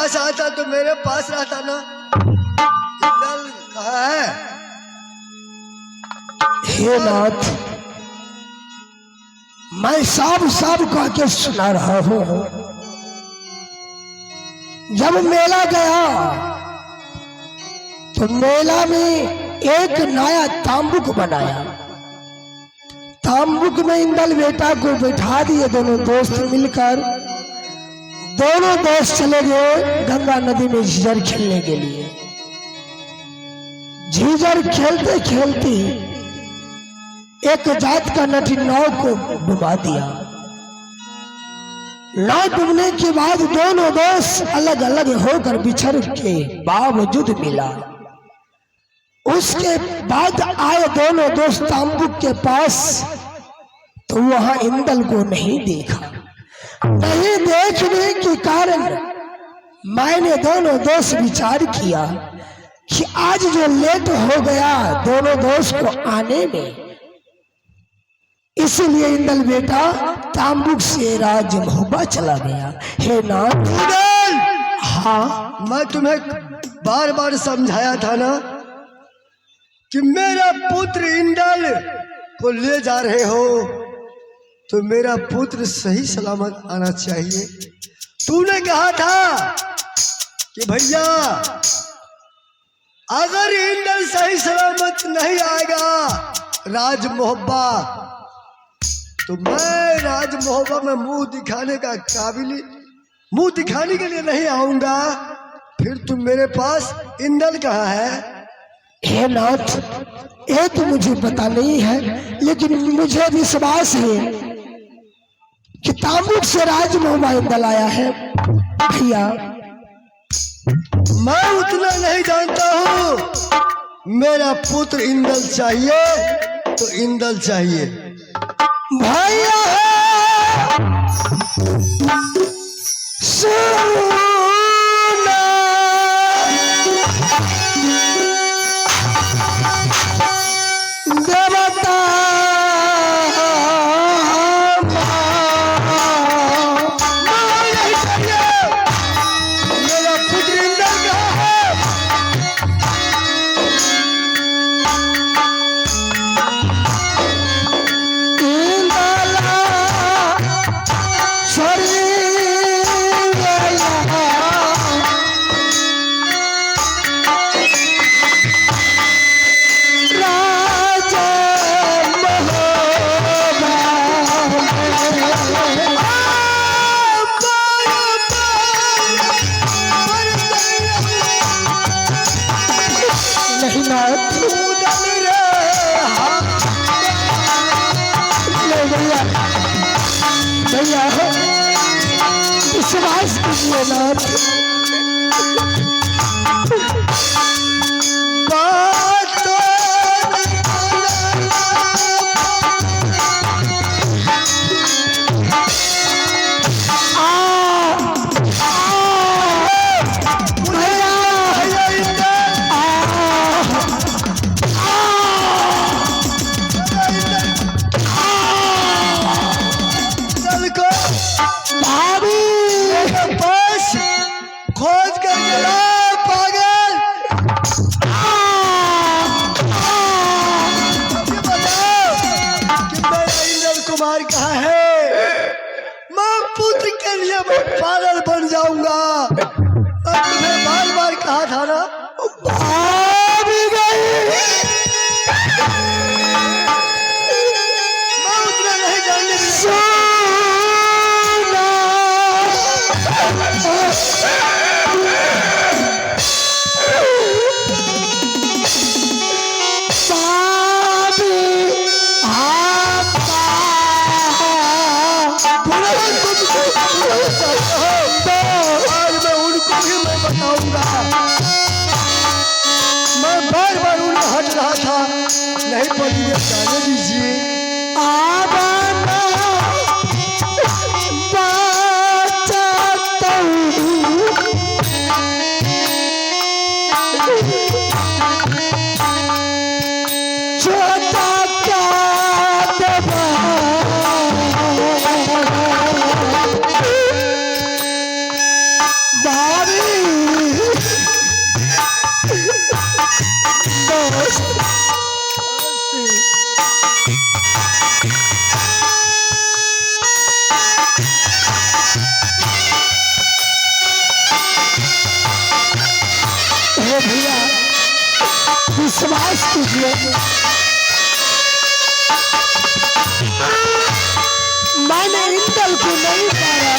पास आता तो मेरे पास रहता ना। इंदल कहाँ है? हे नाथ, मैं साफ साफ कह के सुना रहा हूं। जब मेला गया तो मेला में एक नया तांबुक बनाया। तांबुक में इंदल बेटा को बैठा दिए दोनों दोस्त मिलकर। दोनों दोस्त चले गए गंगा नदी में झीझर खेलने के लिए। झीझर खेलते खेलते एक जात का नटी नाव को डुबा दिया। नाव डूबने के बाद दोनों दोस्त अलग अलग होकर बिछड़ के बावजूद मिला। उसके बाद आए दोनों दोस्त तांबुक के पास तो वहां इंदल को नहीं देखा। नहीं देखने के कारण मैंने दोनों दोस्त विचार किया कि आज जो लेट हो गया दोनों दोस्त को आने में, इसलिए इंदल बेटा तांबुक से राज महुबा चला गया। हे नाथ। हाँ, मैं तुम्हें बार बार समझाया था ना कि मेरा पुत्र इंदल को ले जा रहे हो तो मेरा पुत्र सही सलामत आना चाहिए। तूने कहा था कि भैया अगर इंदल सही सलामत नहीं आएगा राज मोहब्बा तो मैं राज मोहब्बा में मुंह दिखाने का काबिल, मुंह दिखाने के लिए नहीं आऊंगा। फिर तुम मेरे पास इंदल कहाँ है? हे नाथ, ये तो मुझे पता नहीं है, लेकिन मुझे विश्वास है कि तांबुक से राज मोहब्बा इंदल आया है। भैया मैं उतना नहीं जानता हूँ। मेरा पुत्र इंदल चाहिए तो इंदल चाहिए। भैया देवता मेरा पुत्र इंदल कहाँ है? विश्वास कीजिए नाथ। खोज करके लाओ पागल। मुझे बताओ कि मेरा इंदल कुमार कहाँ है? मैं पुत्र के लिए मैं पागल बन जाऊंगा। मैं तुम्हें बार बार कहा था ना। मैं उतना नहीं जानने देता। मैं बार बार उन्हें हट रहा था, नहीं पड़ी जाने दीजिए। भाभी दोस्त। हे भैया विश्वास कीजिए, मैंने इंदल को नहीं पाया।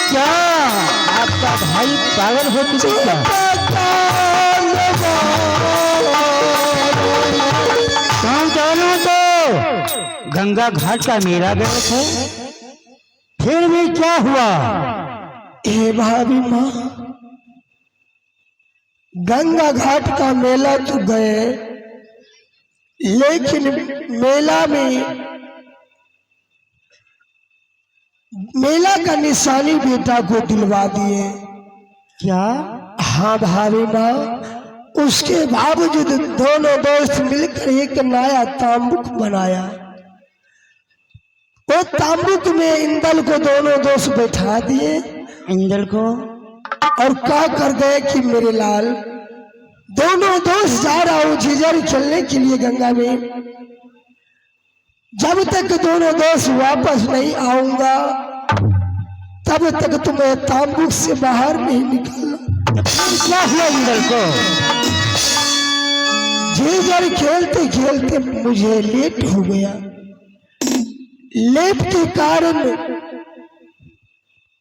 क्या आपका भाई पागल हो चुका कौन जानो तो गंगा घाट का मेला गए थे, फिर भी क्या हुआ? हे भाभी माँ, गंगा घाट का मेला तो गए, लेकिन मेला का निशानी बेटा को दिलवा दिए। क्या? हाँ भाभी माँ, उसके बावजूद दोनों दोस्त मिलकर एक नया तांबुक बनाया। वो तांबुक में इंदल को दोनों दोस्त बैठा दिए। इंदल को? और क्या कर गए कि मेरे लाल, दोनों दोस्त जा रहा हूँ झिझर खेलने के लिए गंगा में, जब तक दोनों दोस्त वापस नहीं आऊंगा तब तक तुम्हें तांबुक से बाहर नहीं निकलना। क्या हुआ इंदल को? झिझर खेलते खेलते मुझे लेट हो गया। लेट के कारण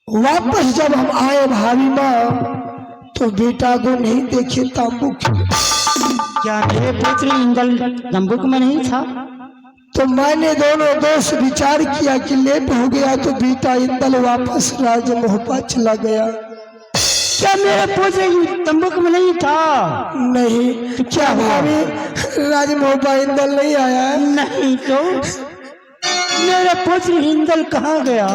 वापस जब हम आए भाभी माँ तो बेटा को नहीं देखे तांबुक। क्या मेरे पुत्र इंदल तांबुक में नहीं था? तो मैंने दोनों दोस्त विचार किया कि लेट हो गया तो बेटा इंदल वापस राजमोहपा चला गया। क्या मेरे पुत्र तांबुक में नहीं था? नहीं। तो क्या हुआ? राजमोहपा इंदल नहीं आया? नहीं तो मेरा पुत्र इंदल कहाँ गया?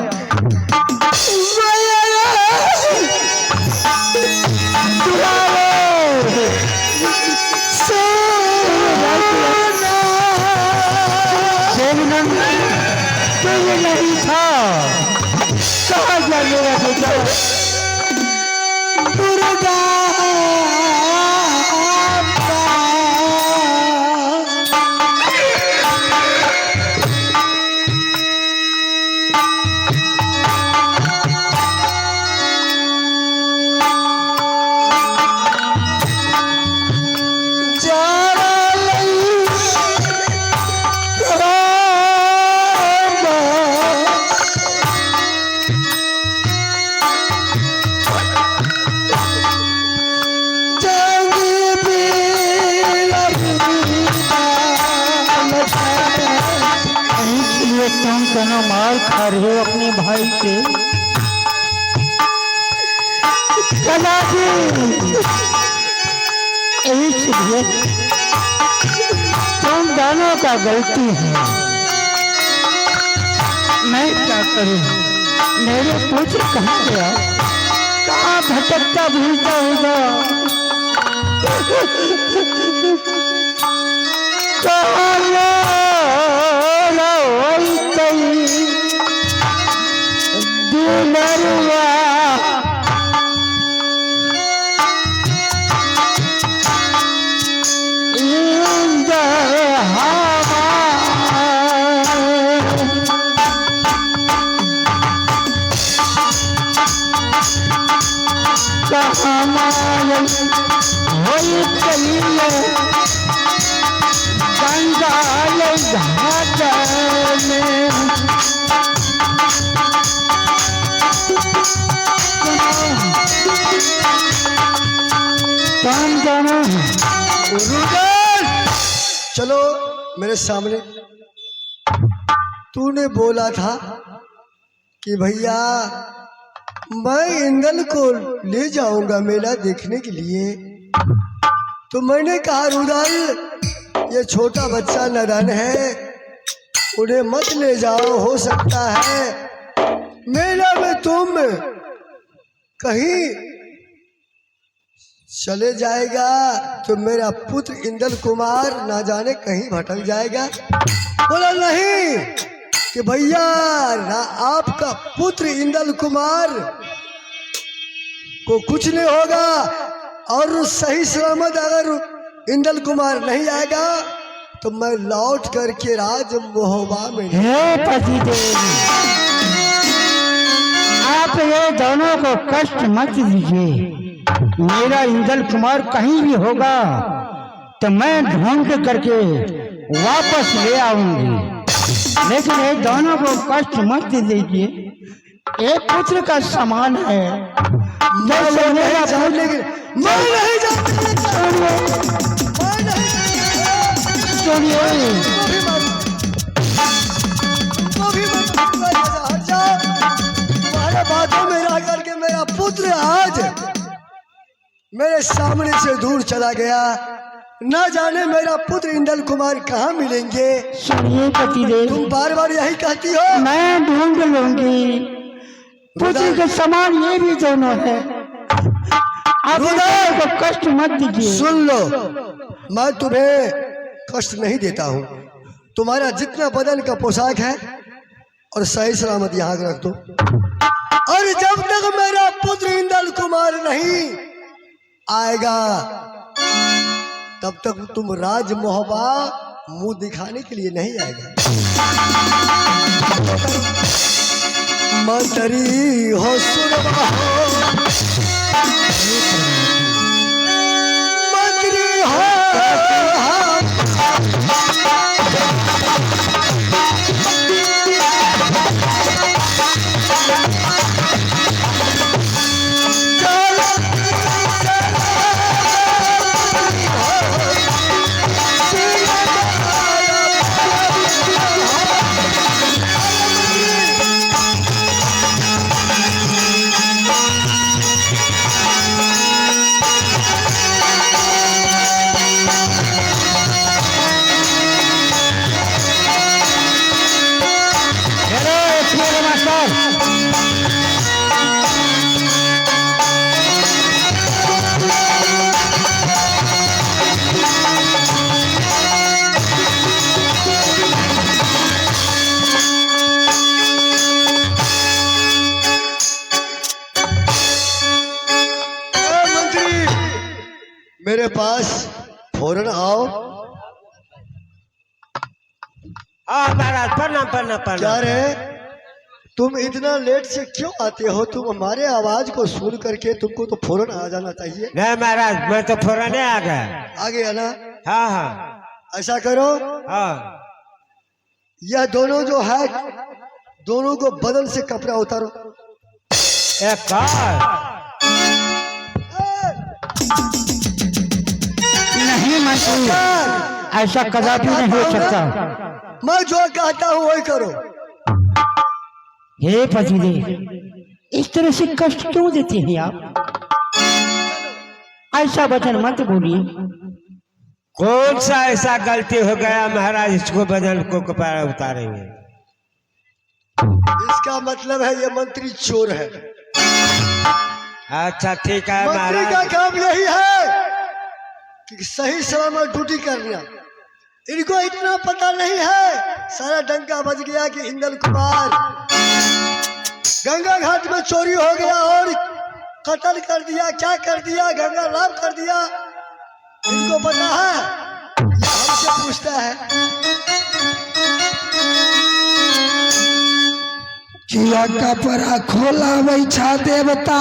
ये नहीं था, कहाँ गया मेरा बेटा? दुर्गा तुम तना मार खा रहे हो अपने भाई से। इसलिए तुम दोनों का गलती है। मैं क्या करूं? मेरे पुत्र कहाँ गया? कहाँ भटकता भूलता होगा? चलो मेरे सामने। तूने बोला था कि भैया मैं इंदल को ले जाऊंगा मेला देखने के लिए, तो मैंने कहा रुदल ये छोटा बच्चा नादान है, उन्हें मत ले जाओ, हो सकता है मेला में तुम कहीं चले जाएगा तो मेरा पुत्र इंदल कुमार ना जाने कहीं भटक जाएगा। बोला नहीं कि भैया ना आपका पुत्र इंदल कुमार को कुछ नहीं होगा, और सही सलामत अगर इंदल कुमार नहीं आएगा तो मैं लौट करके राज मोहबा में। हे पतिदेव, आप ये दोनों को कष्ट मत दीजिए। मेरा इंदल कुमार कहीं भी होगा तो मैं ढूंढ करके वापस ले आऊंगी, लेकिन ये दोनों को कष्ट मत दीजिए। एक पुत्र का समान है। मैं नहीं तुम्हारे बातों में रह करके मेरा पुत्र आज मेरे सामने से दूर चला गया, ना जाने मेरा पुत्र इंदल कुमार कहाँ मिलेंगे। सुनिए पतिदेव, तुम बार बार यही कहती हो। मैं ढूंढ लूंगी, पुत्र के समान ये भी दोनों है। आप को कष्ट मत दीजिए। सुन लो, मैं तुम्हें कष्ट नहीं देता हूँ। तुम्हारा जितना बदन का पोशाक है और सही सलामत यहाँ रख दो, और जब तक मेरा पुत्र इंदल कुमार नहीं आएगा तब तक तुम राज मोहबा मुंह दिखाने के लिए नहीं आएगा। मंत्री हो सुनवा हो, मंत्री हो मेरे पास फौरन आओ। हाँ महाराज, प्रणाम प्रणाम क्या प्रणाम। रे, तुम इतना लेट से क्यों आते हो? तुम हमारे आवाज को सुन करके तुमको तो फौरन आ जाना चाहिए। नहीं महाराज, मैं तो फौरन आ गया। आ गया ना? हाँ हाँ ऐसा करो, हाँ। यह दोनों जो है, दोनों को बदन से कपड़ा उतारो। एक कार। नहीं मंत्री, ऐसा कदापि नहीं हो सकता। मैं जो कहता हूँ वही करो। हे पतिदेव, इस तरह से कष्ट क्यों देते हैं आप? ऐसा वचन मत बोलिए। कौन सा ऐसा गलती हो गया महाराज, इसको बदन को कपड़ा उतारेंगे? इसका मतलब है ये मंत्री चोर है। अच्छा ठीक है मंत्री का महाराज। काम यही है कि सही समय में ड्यूटी करना। इनको इतना पता नहीं है, सारा डंका बज गया कि इंदल कुमार गंगा घाट में चोरी हो गया और कत्ल कर दिया। क्या कर दिया? गंगा लाभ कर दिया। इनको पता है, ये हमसे पूछता है। किया कपड़ा खोला बैठा देवता,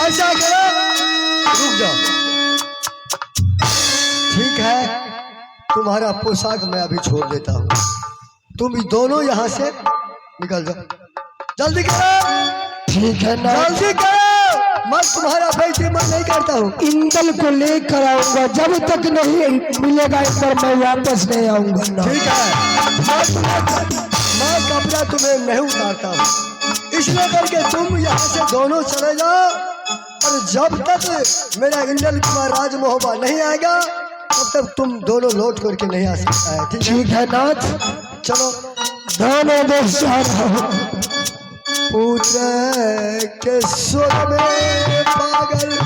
ऐसा करो, रुक जाओ। ठीक है, तुम्हारा पोशाक मैं अभी छोड़ देता हूँ। तुम दोनों यहाँ से निकल जाओ। जल्दी करो। ठीक है ना? जल्दी करो, मैं तुम्हारा बेईमान नहीं करता हूँ। इंदल को लेकर आऊंगा, जब तक नहीं मिलेगा इंदल मैं वापस नहीं आऊंगा ना। ठीक है, मैं कपड़ा तुम्हें नहीं उतारता हूँ, इसलिए करके तुम यहाँ से दोनों चले जाओ। और जब तक मेरा इंदल कुमार राज मोहब्बा नहीं आएगा, तब तक तुम दोनों लौट करके नहीं आ सकता है। ठीक है नाथ, चलो। दोनों देश जा रहा हूँ। पुत्र के स्वर में पागल,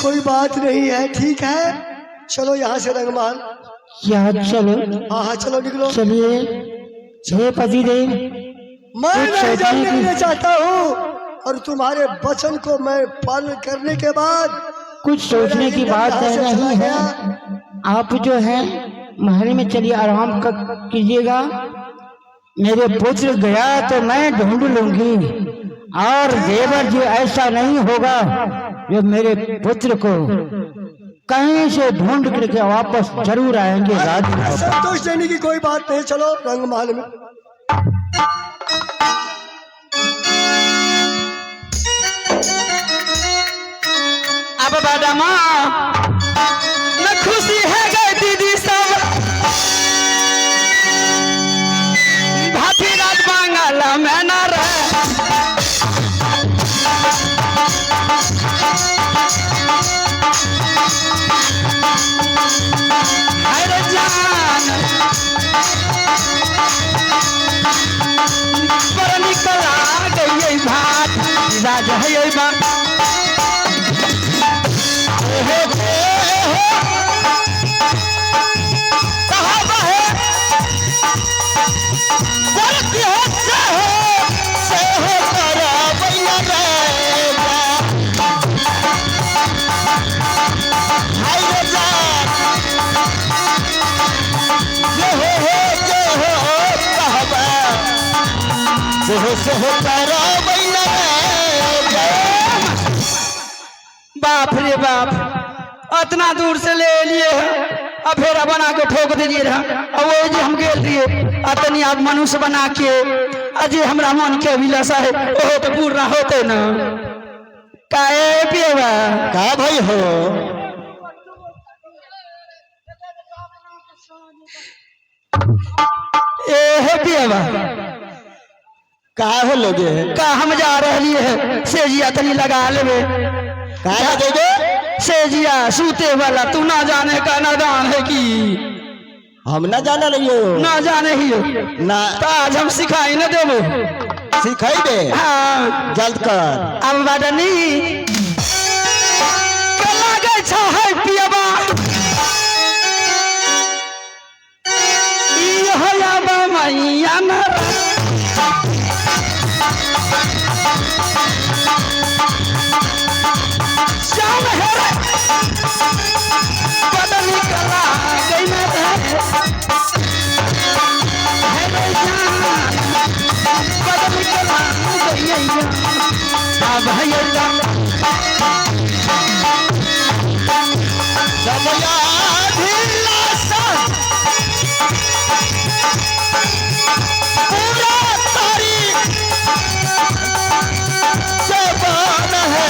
कोई बात नहीं है। ठीक है, चलो यहाँ से रंगमान। क्या चलो? हाँ हाँ चलो, निकलो। चलिए। हे पतिदेव, मैं कुछ नहीं सोचने जानने की- चाहता हूँ, और तुम्हारे वचन को मैं पालन करने के बाद कुछ सोचने की बात यहाँ से नहीं चला है। गया। आप जो है महल में चलिए, आराम कीजिएगा। मेरे पुत्र गया तो मैं ढूंढ लूंगी, और देवर जी ऐसा नहीं होगा जो मेरे पुत्र को कहीं से ढूंढ करके वापस जरूर आएंगे। राज संतोष देने की कोई बात नहीं, चलो रंगमहल में। अब बदमा न खुशी है गए दीदी सब, भाती राज बांगला में न रहे। अरे जान पर निकला गई भात राज है बाप रे बाप, इतना दूर से ले लिए अब फेरा बना के ठोक दिए रहा। और वो जो हम गेल दिए अतनी आप मनुष्य बना के अजय हमरा मन के अभिलाषा है ओहो तो पूरा होते न काहे पिएवा का भाई हो ए है पिएवा का हो लोगे का हम जा रही है सेजिया तनी लगा लेवे का देगे सेजिया सूते वाला तू ना जाने का नादान है कि हम ना जाना रहियो ना जाने ही हो ना तो आज हम सिखाई न देबो सिखाई दे हाँ जल्द कर अब बाटनी कला गई छा है पियबा ई होया बा मैया ना शाम है रे बदली कला गई ना रे है रे जान बदली कला गई ना अब है समया ढीला सा पूरा तारीख जबान है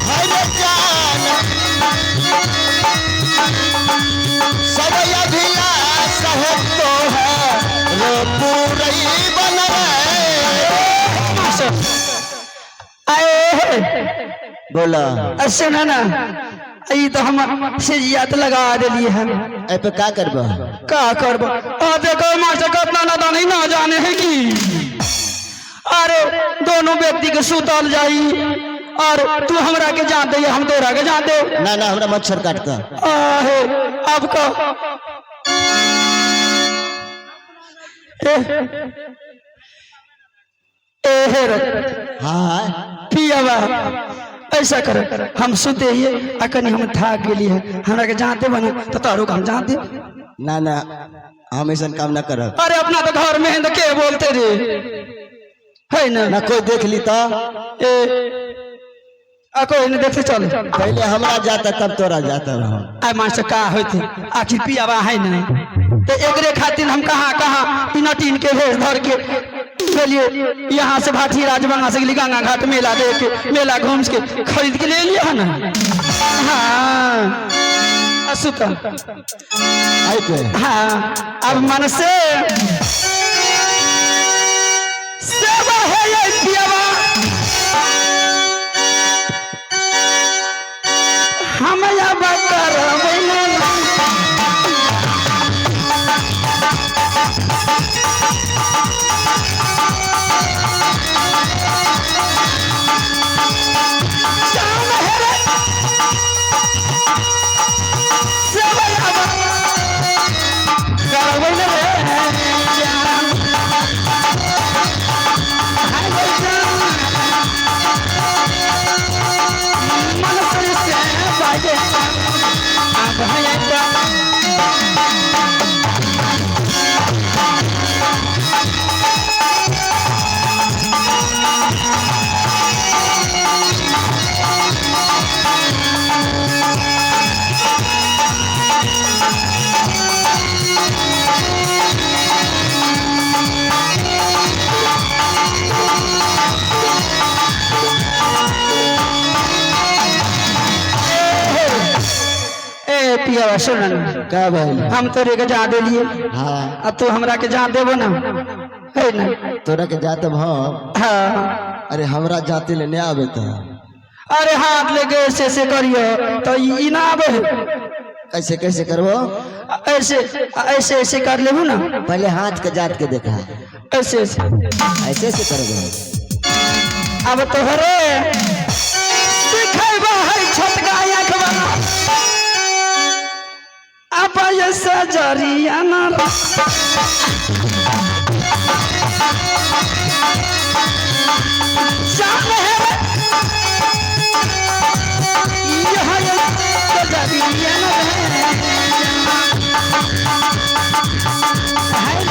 हर जान समया ढीला साहब तो है रो पूरी बन आए बोला अच्छा ना ना ई तो हम सेजियात लगा दिलिए हैं ए पे का करबा का करब आ देखो मास्टर कितना ना नहीं ना जाने है कि अरे दोनों व्यक्ति के सुतल जाई और तू हमरा के जान दे हम तोरा के जान दे ना ना हमरा मच्छर काटता आहे अब का हाँ पियावा ऐसा कर हम सुते ही अकनी हम थाक गेली है हमरा के जाते बने तो तारो हम जाते ना ना हम ऐसा काम ना करब अरे अपना तो घर में है तो के बोलते रे है ना ना कोई देख ली तो ए आ कोई नहीं देखते चले पहले हमरा जाता तब तोरा जाता रहो आ मास्टर का होते आखिर पियावा है ना तो एकरे खातिर हम कहाँ कहाँ बिना टीन के भेज धर के चलिए यहाँ से भाटी राजबंगा से गंगा घाट मेला देख के मेला घूम के खरीद के ले लिया है ना हाँ सुता आई पे हाँ अब मन से सेवा है ये पियावा हम या बकर पिया सुन का भाई हम तोरे के जा दिलिए हाँ अब तू हमरा के जा देबो ना है ना तोरा के जाते हम हाँ अरे हमरा जाते ले नहीं आवे तो अरे हाथ लेके ऐसे करियो तो ई ना आवे कैसे कैसे करबो ऐसे ऐसे ऐसे कर लेबू ना पहले हाथ के जात के देखा ऐसे ऐसे ऐसे ऐसे करबो अब तोहरे सिखाइबा है छोटका आंख वाला अब ऐसा जरिया ना जान है यहाँ ऐसा जरिया ना है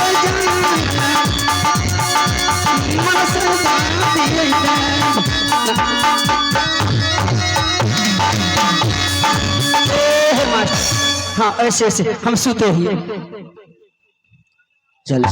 हाँ ऐसे ऐसे हम सुते ही चल